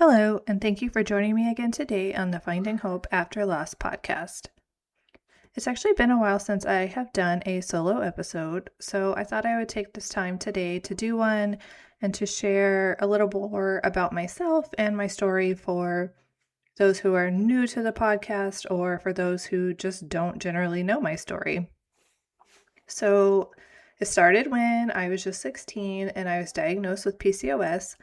Hello, and thank you for joining me again today on the Finding Hope After Loss podcast. It's actually been a while since I have done a solo episode, so I thought I would take this time today to do one and to share a little more about myself and my story for those who are new to the podcast or for those who just don't generally know my story. So it started when I was just 16 and I was diagnosed with PCOS.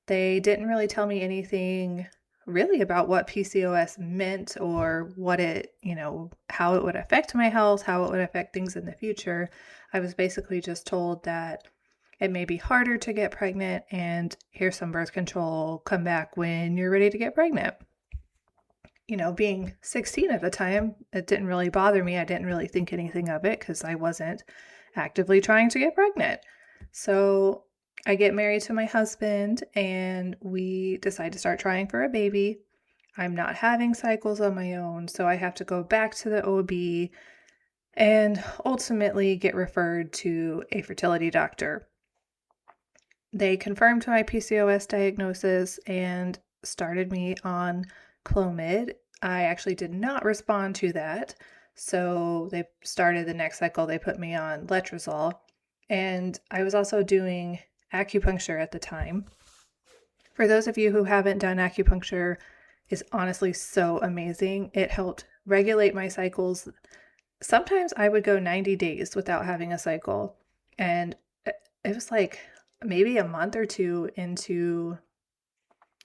They didn't really tell me anything really about what PCOS meant or what it, how it would affect my health, how it would affect things in the future. I was basically just told that it may be harder to get pregnant and here's some birth control, come back when you're ready to get pregnant. Being 16 at the time, it didn't really bother me. I didn't really think anything of it because I wasn't actively trying to get pregnant. So I get married to my husband and we decide to start trying for a baby. I'm not having cycles on my own, so I have to go back to the OB and ultimately get referred to a fertility doctor. They confirmed my PCOS diagnosis and started me on Clomid. I actually did not respond to that, so they started the next cycle. They put me on letrozole, and I was also doing acupuncture at the time. For those of you who haven't done acupuncture, it's honestly so amazing. It helped regulate my cycles. Sometimes I would go 90 days without having a cycle, and it was like maybe a month or two into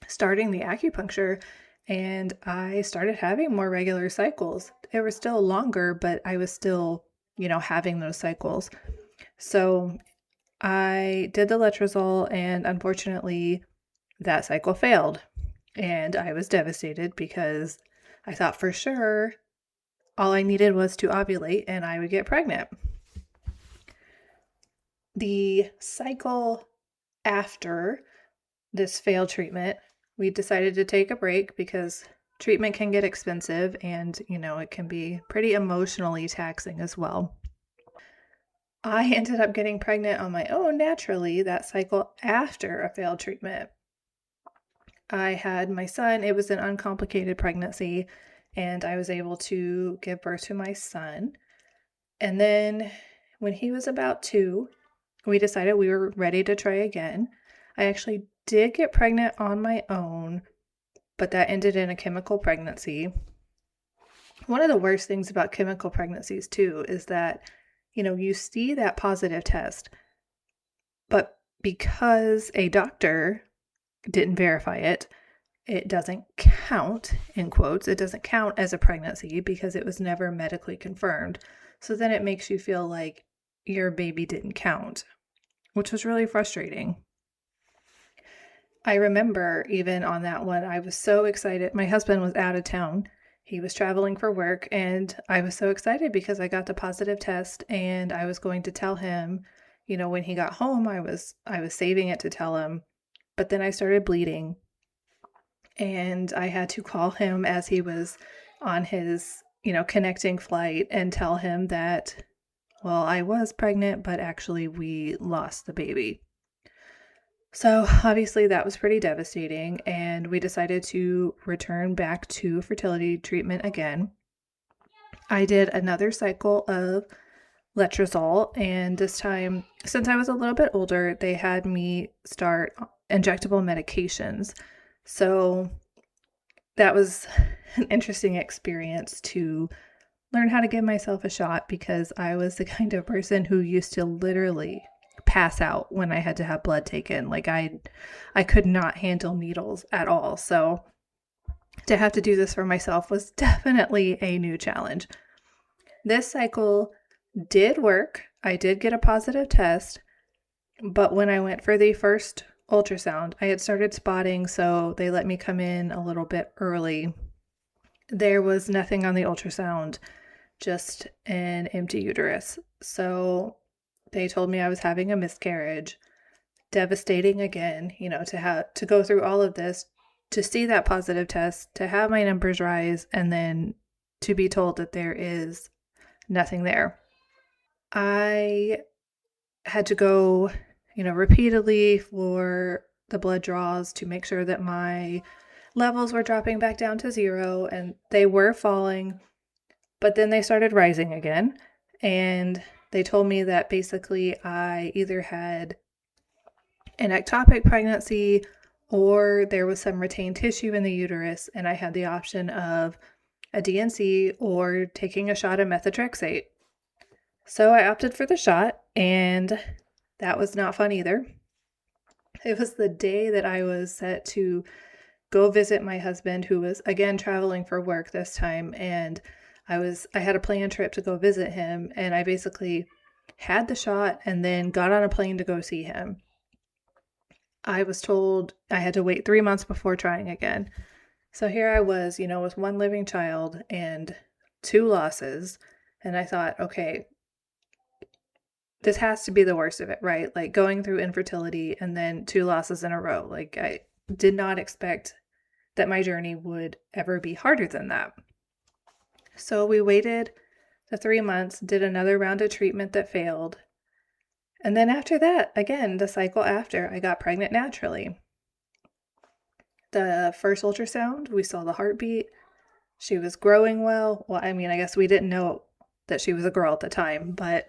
starting the acupuncture, and I started having more regular cycles. It was still longer, but I was still, having those cycles. So I did the letrozole, and unfortunately that cycle failed, and I was devastated because I thought for sure all I needed was to ovulate and I would get pregnant. The cycle after this failed treatment, we decided to take a break because treatment can get expensive and, it can be pretty emotionally taxing as well. I ended up getting pregnant on my own naturally that cycle after a failed treatment. I had my son. It was an uncomplicated pregnancy, and I was able to give birth to my son. And then when he was about 2, we decided we were ready to try again. I actually did get pregnant on my own, but that ended in a chemical pregnancy. One of the worst things about chemical pregnancies too is that you see that positive test, but because a doctor didn't verify it, it doesn't count, in quotes, it doesn't count as a pregnancy because it was never medically confirmed. So then it makes you feel like your baby didn't count, which was really frustrating. I remember even on that one, I was so excited. My husband was out of town. He was traveling for work, and I was so excited because I got the positive test, and I was going to tell him, when he got home. I was saving it to tell him, but then I started bleeding, and I had to call him as he was on his, connecting flight and tell him that, well, I was pregnant, but actually we lost the baby. So obviously that was pretty devastating, and we decided to return back to fertility treatment again. I did another cycle of letrozole, and this time, since I was a little bit older, they had me start injectable medications. So that was an interesting experience to learn how to give myself a shot because I was the kind of person who used to literally pass out when I had to have blood taken. Like I could not handle needles at all. So to have to do this for myself was definitely a new challenge. This cycle did work. I did get a positive test, but when I went for the first ultrasound, I had started spotting, so they let me come in a little bit early. There was nothing on the ultrasound, just an empty uterus. So they told me I was having a miscarriage. Devastating again, to go through all of this, to see that positive test, to have my numbers rise, and then to be told that there is nothing there. I had to go, repeatedly for the blood draws to make sure that my levels were dropping back down to 0, and they were falling, but then they started rising again. And they told me that basically I either had an ectopic pregnancy or there was some retained tissue in the uterus, and I had the option of a DNC or taking a shot of methotrexate. So I opted for the shot, and that was not fun either. It was the day that I was set to go visit my husband, who was again traveling for work this time, and I had a planned trip to go visit him, and I basically had the shot and then got on a plane to go see him. I was told I had to wait 3 months before trying again. So here I was, with one living child and 2 losses, and I thought, okay, this has to be the worst of it, right? Like going through infertility and then 2 losses in a row. Like I did not expect that my journey would ever be harder than that. So we waited the 3 months, did another round of treatment that failed. And then after that, again, the cycle after, I got pregnant naturally. The first ultrasound, we saw the heartbeat. She was growing well. Well, I guess we didn't know that she was a girl at the time, but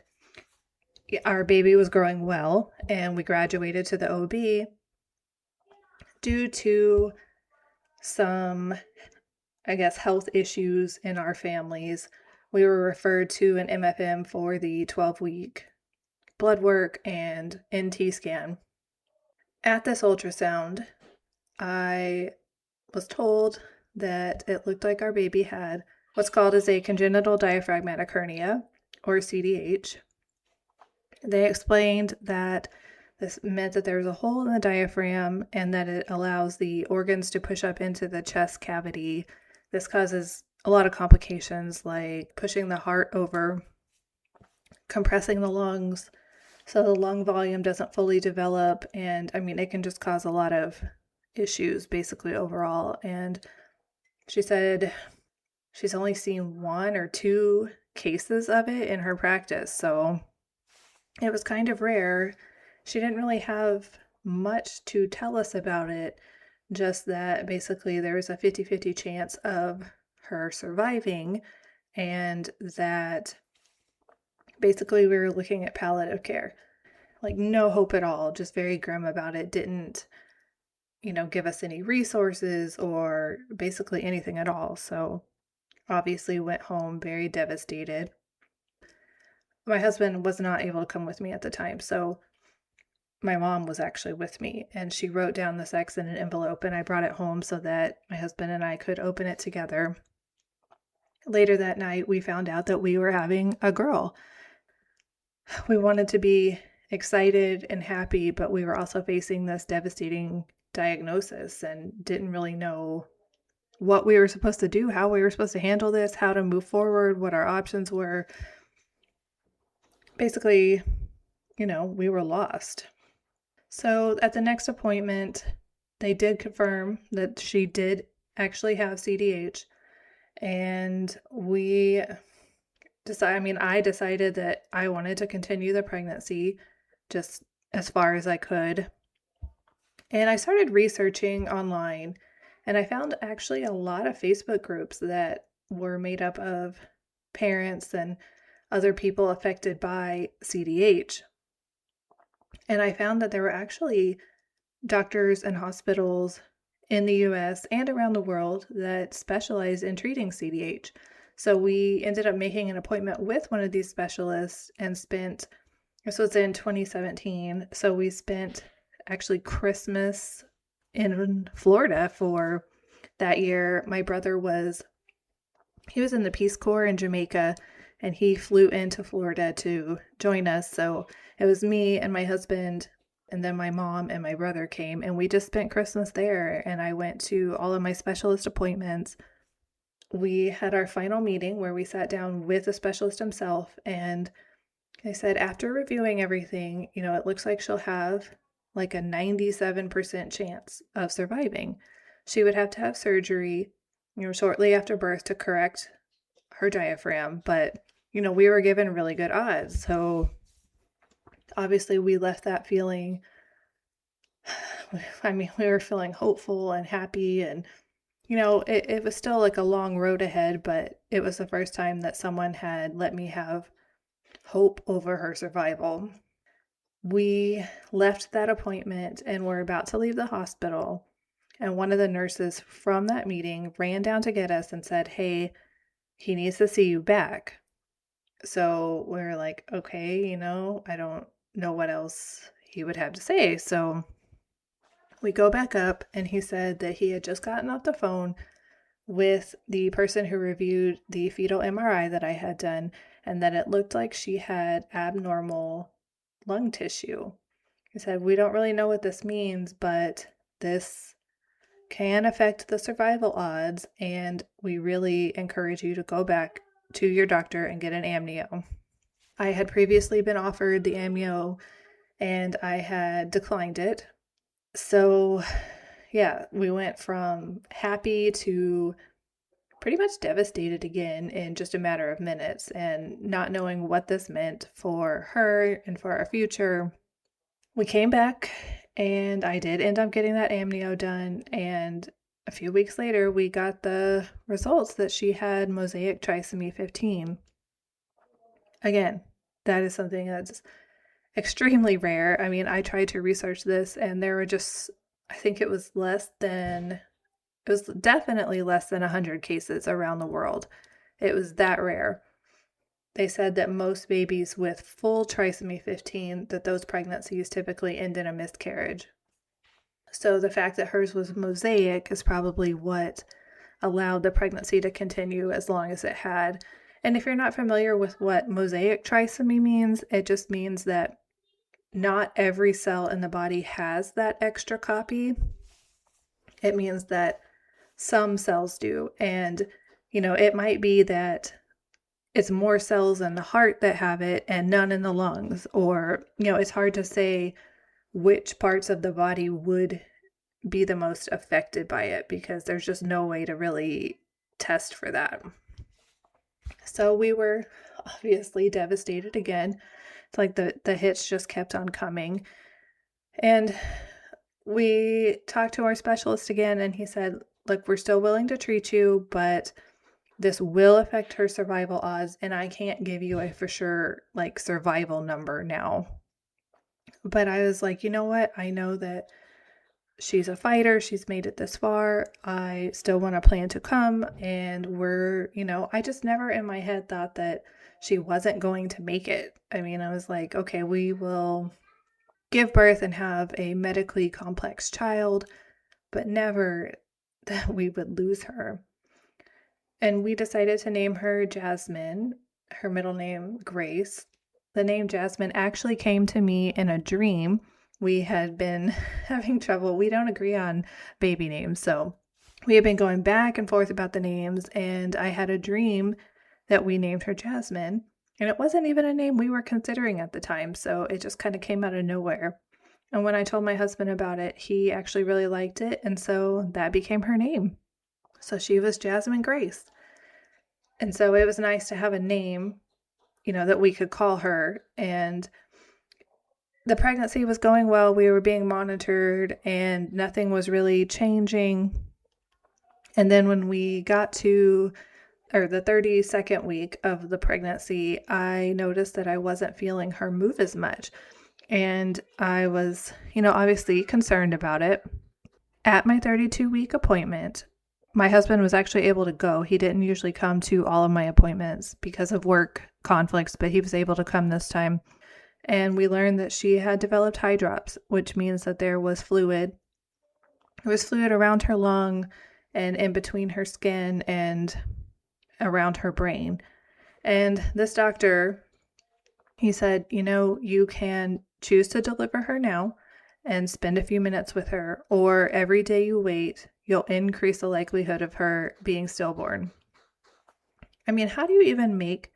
our baby was growing well, and we graduated to the OB due to some, health issues in our families. We were referred to an MFM for the 12-week blood work and NT scan. At this ultrasound, I was told that it looked like our baby had what's called as a congenital diaphragmatic hernia, or CDH. They explained that this meant that there was a hole in the diaphragm and that it allows the organs to push up into the chest cavity. This causes a lot of complications like pushing the heart over, compressing the lungs so the lung volume doesn't fully develop, and it can just cause a lot of issues basically overall. And she said she's only seen 1 or 2 cases of it in her practice, so it was kind of rare. She didn't really have much to tell us about it, just that basically there was a 50-50 chance of her surviving, and that basically we were looking at palliative care. Like no hope at all, just very grim about it. Didn't, give us any resources or basically anything at all. So obviously went home very devastated. My husband was not able to come with me at the time, so my mom was actually with me, and she wrote down the sex in an envelope, and I brought it home so that my husband and I could open it together. Later that night, we found out that we were having a girl. We wanted to be excited and happy, but we were also facing this devastating diagnosis and didn't really know what we were supposed to do, how we were supposed to handle this, how to move forward, what our options were. Basically, we were lost. So at the next appointment, they did confirm that she did actually have CDH, and I decided that I wanted to continue the pregnancy just as far as I could. And I started researching online, and I found actually a lot of Facebook groups that were made up of parents and other people affected by CDH. And I found that there were actually doctors and hospitals in the US and around the world that specialize in treating CDH. So we ended up making an appointment with one of these specialists and this was in 2017, so we spent actually Christmas in Florida for that year. My brother he was in the Peace Corps in Jamaica, and he flew into Florida to join us. So it was me and my husband, and then my mom and my brother came, and we just spent Christmas there, and I went to all of my specialist appointments. We had our final meeting where we sat down with the specialist himself, and I said, after reviewing everything, it looks like she'll have like a 97% chance of surviving. She would have to have surgery, shortly after birth to correct her diaphragm, but, we were given really good odds. So obviously we left that feeling I mean, we were feeling hopeful and happy, and it was still like a long road ahead, but it was the first time that someone had let me have hope over her survival. We left that appointment and were about to leave the hospital, and one of the nurses from that meeting ran down to get us and said, "Hey, he needs to see you back." So we're like, okay, I don't know what else he would have to say. So we go back up, and he said that he had just gotten off the phone with the person who reviewed the fetal MRI that I had done, and that it looked like she had abnormal lung tissue. He said, "We don't really know what this means, but this can affect the survival odds, and we really encourage you to go back to your doctor and get an amnio." I had previously been offered the amnio, and I had declined it. So, yeah, we went from happy to pretty much devastated again in just a matter of minutes, and not knowing what this meant for her and for our future. We came back, and I did end up getting that amnio done, and a few weeks later we got the results that she had mosaic trisomy 15. Again, that is something that's extremely rare. I mean, I tried to research this, and there were just, I think it was definitely less than 100 cases around the world. It was that rare. They said that most babies with full trisomy 15, that those pregnancies typically end in a miscarriage. So the fact that hers was mosaic is probably what allowed the pregnancy to continue as long as it had. And if you're not familiar with what mosaic trisomy means, it just means that not every cell in the body has that extra copy. It means that some cells do. And, it might be that it's more cells in the heart that have it and none in the lungs. Or, it's hard to say which parts of the body would be the most affected by it, because there's just no way to really test for that. So we were obviously devastated again. It's like the hits just kept on coming. And we talked to our specialist again, and he said, "Look, we're still willing to treat you, but this will affect her survival odds, and I can't give you a for sure survival number now." But I was like, you know what? I know that she's a fighter. She's made it this far. I still want to plan to come, and I just never in my head thought that she wasn't going to make it. I mean, I was like, okay, we will give birth and have a medically complex child, but never that we would lose her. And we decided to name her Jasmine, her middle name Grace. The name Jasmine actually came to me in a dream. We had been having trouble. We don't agree on baby names, so we had been going back and forth about the names, and I had a dream that we named her Jasmine, and it wasn't even a name we were considering at the time, so it just kind of came out of nowhere. And when I told my husband about it, he actually really liked it, and so that became her name. So she was Jasmine Grace. And so it was nice to have a name, that we could call her. And the pregnancy was going well. We were being monitored, and nothing was really changing. And then when we got to the 32nd week of the pregnancy, I noticed that I wasn't feeling her move as much. And I was, obviously concerned about it. At my 32-week appointment, my husband was actually able to go. He didn't usually come to all of my appointments because of work conflicts, but he was able to come this time. And we learned that she had developed hydrops, which means that there was fluid. There was fluid around her lung and in between her skin and around her brain. And this doctor, he said, you can choose to deliver her now and spend a few minutes with her, or every day you wait, you'll increase the likelihood of her being stillborn. I mean, how do you even make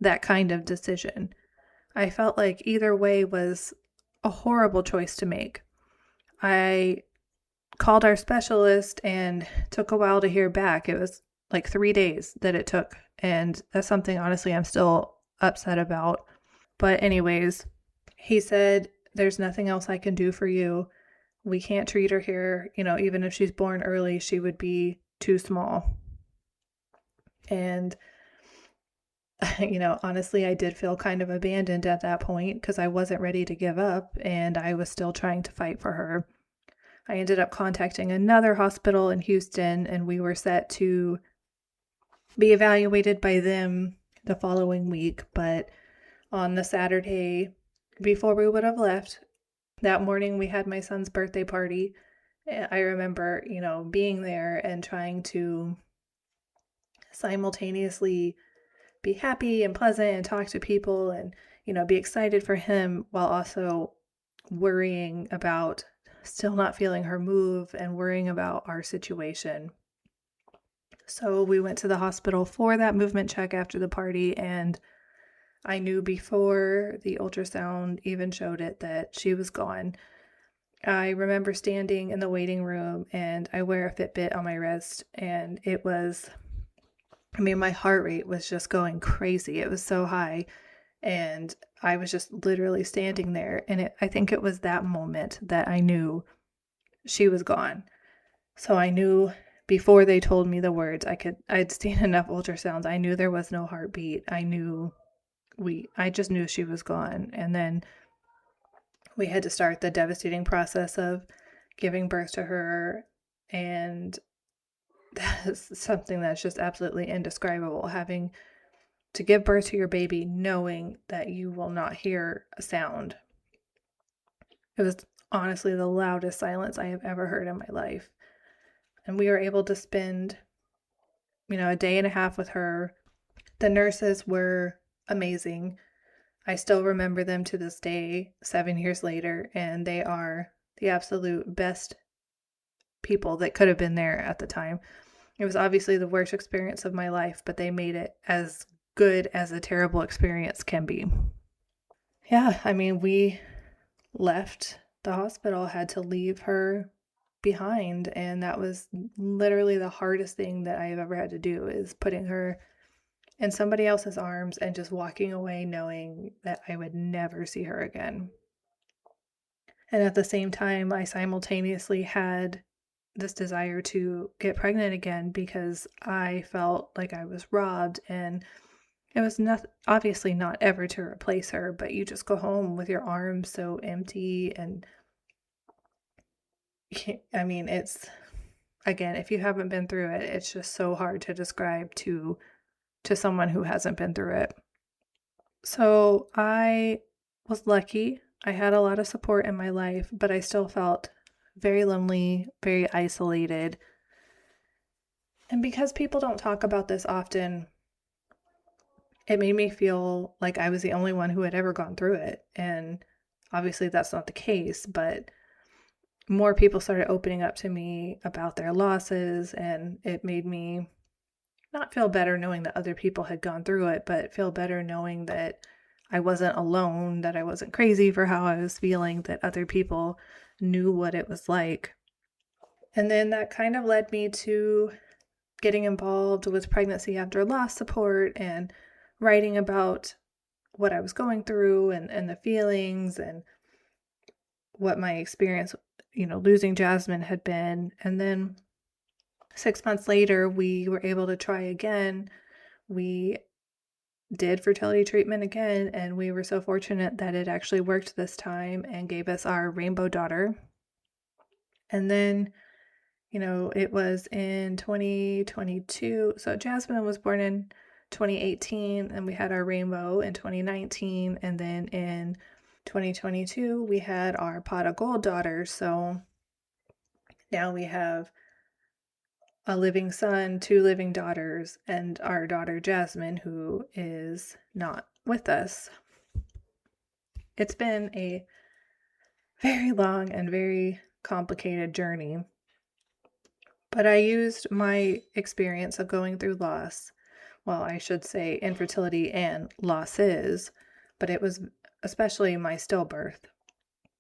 that kind of decision? I felt like either way was a horrible choice to make. I called our specialist and took a while to hear back. It was like 3 days that it took. And that's something, honestly, I'm still upset about. But anyways, he said, "There's nothing else I can do for you. we can't treat her here. Even if she's born early, she would be too small. And, honestly, I did feel kind of abandoned at that point because I wasn't ready to give up and I was still trying to fight for her. I ended up contacting another hospital in Houston and we were set to be evaluated by them the following week. But on the Saturday before we would have left, that morning we had my son's birthday party. I remember, being there and trying to simultaneously be happy and pleasant and talk to people and, be excited for him while also worrying about still not feeling her move and worrying about our situation. So we went to the hospital for that movement check after the party, and I knew before the ultrasound even showed it that she was gone. I remember standing in the waiting room, and I wear a Fitbit on my wrist, and my heart rate was just going crazy. It was so high, and I was just literally standing there, and I think it was that moment that I knew she was gone. So I knew before they told me the words, I'd seen enough ultrasounds. I knew there was no heartbeat. I just knew she was gone. And then we had to start the devastating process of giving birth to her. And that is something that's just absolutely indescribable, having to give birth to your baby knowing that you will not hear a sound. It was honestly the loudest silence I have ever heard in my life. And we were able to spend, a day and a half with her. The nurses were amazing. I still remember them to this day, 7 years later, and they are the absolute best people that could have been there at the time. It was obviously the worst experience of my life, but they made it as good as a terrible experience can be. Yeah, we left the hospital, had to leave her behind, and that was literally the hardest thing that I have ever had to do, is putting her in somebody else's arms and just walking away knowing that I would never see her again. And at the same time, I simultaneously had this desire to get pregnant again because I felt like I was robbed, and it was obviously not ever to replace her, but you just go home with your arms so empty. And it's, again, if you haven't been through it, it's just so hard to describe to someone who hasn't been through it. So I was lucky. I had a lot of support in my life, but I still felt very lonely, very isolated. And because people don't talk about this often, it made me feel like I was the only one who had ever gone through it. And obviously that's not the case, but more people started opening up to me about their losses, and it made me not feel better knowing that other people had gone through it, but feel better knowing that I wasn't alone, that I wasn't crazy for how I was feeling, that other people knew what it was like. And then that kind of led me to getting involved with pregnancy after loss support and writing about what I was going through and the feelings and what my experience, losing Jasmine had been. And then 6 months later, we were able to try again. We did fertility treatment again, and we were so fortunate that it actually worked this time and gave us our rainbow daughter. And then, it was in 2022. So Jasmine was born in 2018, and we had our rainbow in 2019. And then in 2022, we had our pot of gold daughter. So now we have a living son, 2 living daughters, and our daughter Jasmine, who is not with us. It's been a very long and very complicated journey, but I used my experience of going through loss, well, I should say infertility and losses, but it was especially my stillbirth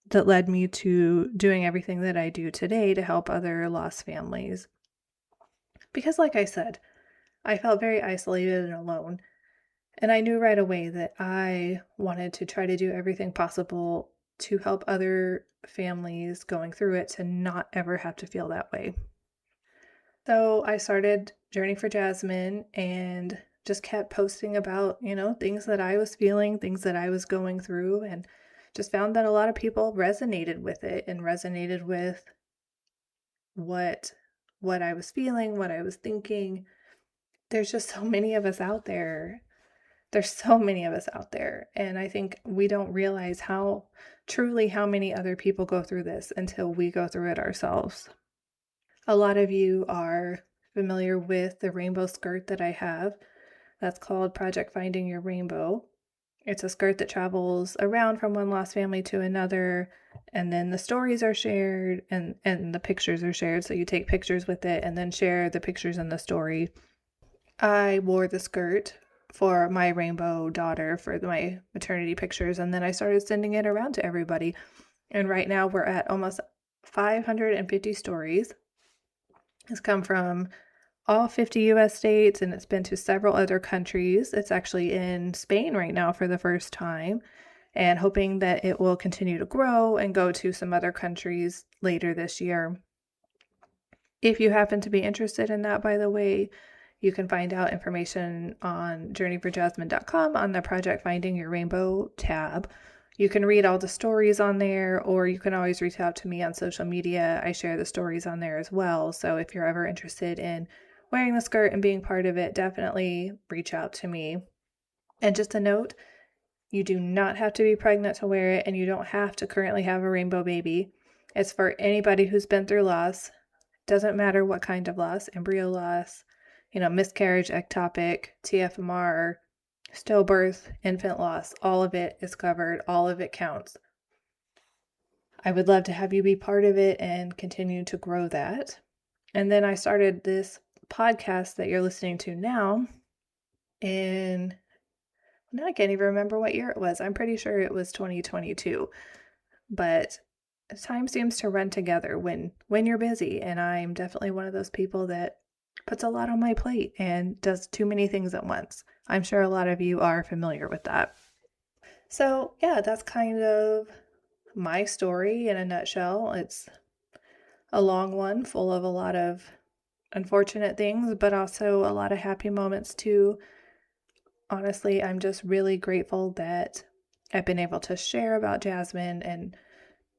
that led me to doing everything that I do today to help other lost families. Because like I said, I felt very isolated and alone, and I knew right away that I wanted to try to do everything possible to help other families going through it to not ever have to feel that way. So I started Journey for Jasmine and just kept posting about, things that I was feeling, things that I was going through, and just found that a lot of people resonated with it and resonated with what I was feeling, what I was thinking. There's just so many of us out there. There's so many of us out there, and I think we don't realize how many other people go through this until we go through it ourselves. A lot of you are familiar with the rainbow skirt that I have. That's called Project Finding Your Rainbow. It's a skirt that travels around from one lost family to another, and then the stories are shared and the pictures are shared. So you take pictures with it and then share the pictures and the story. I wore the skirt for my rainbow daughter for my maternity pictures, and then I started sending it around to everybody. And right now we're at almost 550 stories. It's come from all 50 US states, and it's been to several other countries. It's actually in Spain right now for the first time, and hoping that it will continue to grow and go to some other countries later this year. If you happen to be interested in that, by the way, you can find out information on journeyforjasmine.com on the Project Finding Your Rainbow tab. You can read all the stories on there, or you can always reach out to me on social media. I share the stories on there as well. So if you're ever interested in wearing the skirt and being part of it, definitely reach out to me. And just a note, you do not have to be pregnant to wear it, and you don't have to currently have a rainbow baby. It's for anybody who's been through loss. Doesn't matter what kind of loss, embryo loss, miscarriage, ectopic, TFMR, stillbirth, infant loss, all of it is covered. All of it counts. I would love to have you be part of it and continue to grow that. And then I started this podcast that you're listening to now now I can't even remember what year it was. I'm pretty sure it was 2022. But time seems to run together when you're busy, and I'm definitely one of those people that puts a lot on my plate and does too many things at once. I'm sure a lot of you are familiar with that. So yeah, that's kind of my story in a nutshell. It's a long one full of a lot of unfortunate things, but also a lot of happy moments too. Honestly, I'm just really grateful that I've been able to share about Jasmine and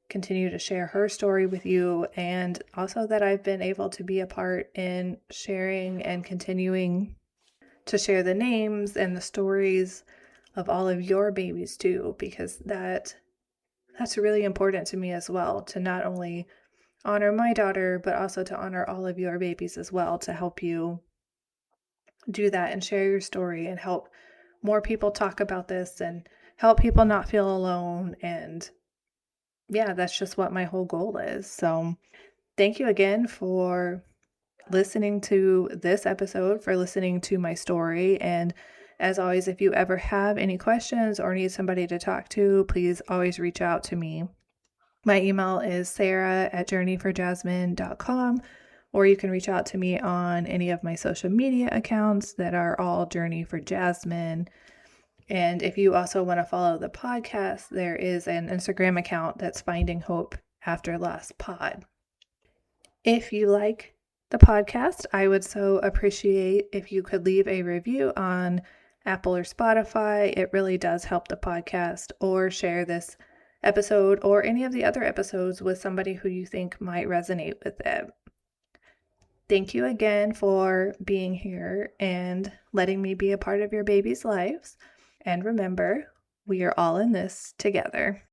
continue to share her story with you, and also that I've been able to be a part in sharing and continuing to share the names and the stories of all of your babies too, because that's really important to me as well, to not only honor my daughter, but also to honor all of your babies as well, to help you do that and share your story and help more people talk about this and help people not feel alone. And yeah, that's just what my whole goal is. So thank you again for listening to this episode, for listening to my story. And as always, if you ever have any questions or need somebody to talk to, please always reach out to me. My email is sarah@journeyforjasmine.com, or you can reach out to me on any of my social media accounts that are all Journey for Jasmine. And if you also want to follow the podcast, there is an Instagram account that's Finding Hope After Loss Pod. If you like the podcast, I would so appreciate if you could leave a review on Apple or Spotify. It really does help the podcast, or share this episode or any of the other episodes with somebody who you think might resonate with it. Thank you again for being here and letting me be a part of your baby's lives. And remember, we are all in this together.